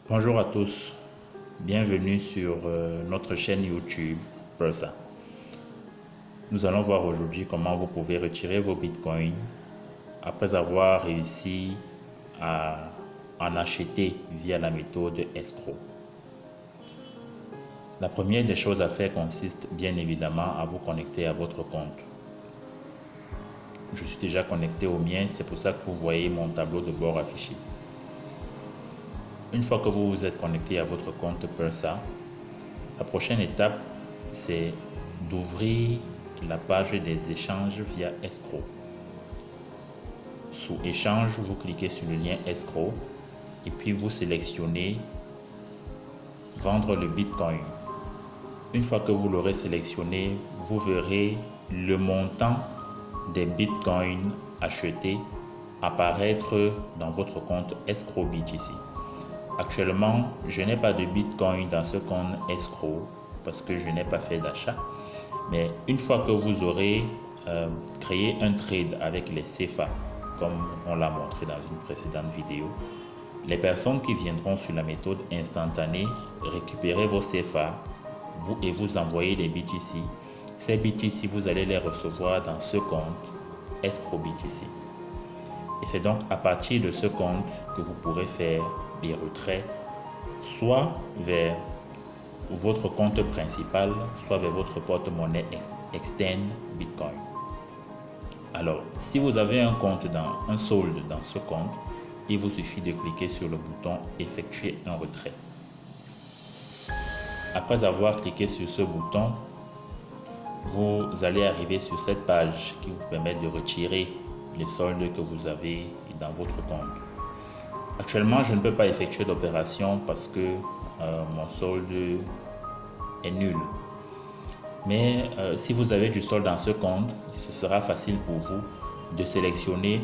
Bonjour à tous, bienvenue sur notre chaîne YouTube Persa. Nous allons voir aujourd'hui comment vous pouvez retirer vos bitcoins après avoir réussi à en acheter via la méthode escroc. La première des choses à faire consiste bien évidemment à vous connecter à votre compte. Je suis déjà connecté au mien, c'est pour ça que vous voyez mon tableau de bord affiché. Une fois que vous vous êtes connecté à votre compte Persa, la prochaine étape, c'est d'ouvrir la page des échanges via escroc. Sous échange, vous cliquez sur le lien escroc et puis vous sélectionnez vendre le bitcoin. Une fois que vous l'aurez sélectionné, vous verrez le montant des bitcoins achetés apparaître dans votre compte escroc BTC. Actuellement, je n'ai pas de bitcoin dans ce compte escroc parce que je n'ai pas fait d'achat. Mais une fois que vous aurez créé un trade avec les CFA, comme on l'a montré dans une précédente vidéo, les personnes qui viendront sur la méthode instantanée récupérer vos CFA et vous envoyer des BTC. Ces BTC, vous allez les recevoir dans ce compte escroc BTC. Et c'est donc à partir de ce compte que vous pourrez faire des retraits, soit vers votre compte principal, soit vers votre porte-monnaie externe Bitcoin. Alors, si vous avez un solde dans ce compte, il vous suffit de cliquer sur le bouton effectuer un retrait. Après avoir cliqué sur ce bouton, vous allez arriver sur cette page qui vous permet de retirer les soldes que vous avez dans votre compte. Actuellement, je ne peux pas effectuer d'opération parce que mon solde est nul. Mais si vous avez du solde dans ce compte, ce sera facile pour vous de sélectionner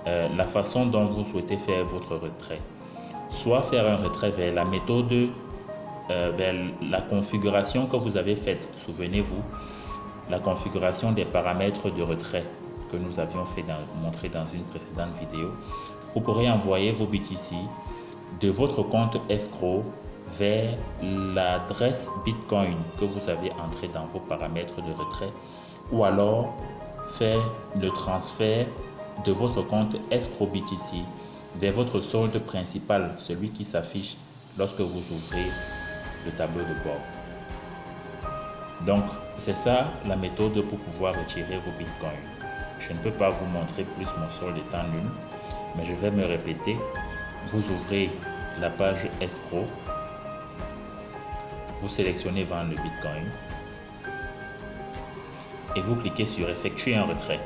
la façon dont vous souhaitez faire votre retrait. Soit faire un retrait vers la méthode, vers la configuration que vous avez faite. Souvenez-vous, la configuration des paramètres de retrait que nous avions montré dans une précédente vidéo. Vous pourrez envoyer vos BTC de votre compte escroc vers l'adresse Bitcoin que vous avez entrée dans vos paramètres de retrait, ou alors faire le transfert de votre compte escroc BTC vers votre solde principal, celui qui s'affiche lorsque vous ouvrez le tableau de bord. Donc, c'est ça la méthode pour pouvoir retirer vos bitcoins. Je ne peux pas vous montrer plus mon solde étant nul, mais je vais me répéter. Vous ouvrez la page escroc, vous sélectionnez vendre le bitcoin et vous cliquez sur effectuer un retrait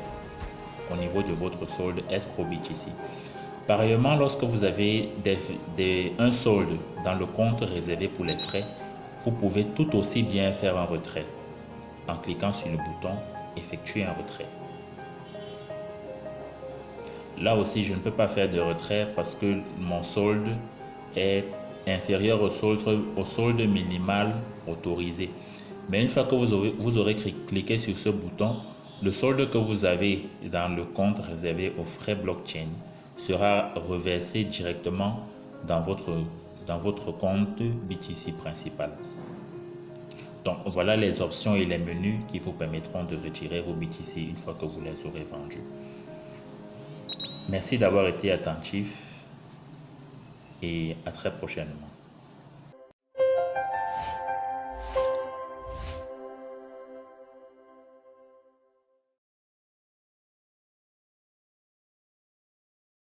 au niveau de votre solde escroc BTC. Pareillement, lorsque vous avez un solde dans le compte réservé pour les frais, vous pouvez tout aussi bien faire un retrait en cliquant sur le bouton effectuer un retrait. Là aussi, je ne peux pas faire de retrait parce que mon solde est inférieur au solde minimal autorisé. Mais une fois que vous aurez cliqué sur ce bouton, le solde que vous avez dans le compte réservé aux frais blockchain sera reversé directement dans votre compte BTC principal. Donc voilà les options et les menus qui vous permettront de retirer vos BTC une fois que vous les aurez vendus. Merci d'avoir été attentif et à très prochainement.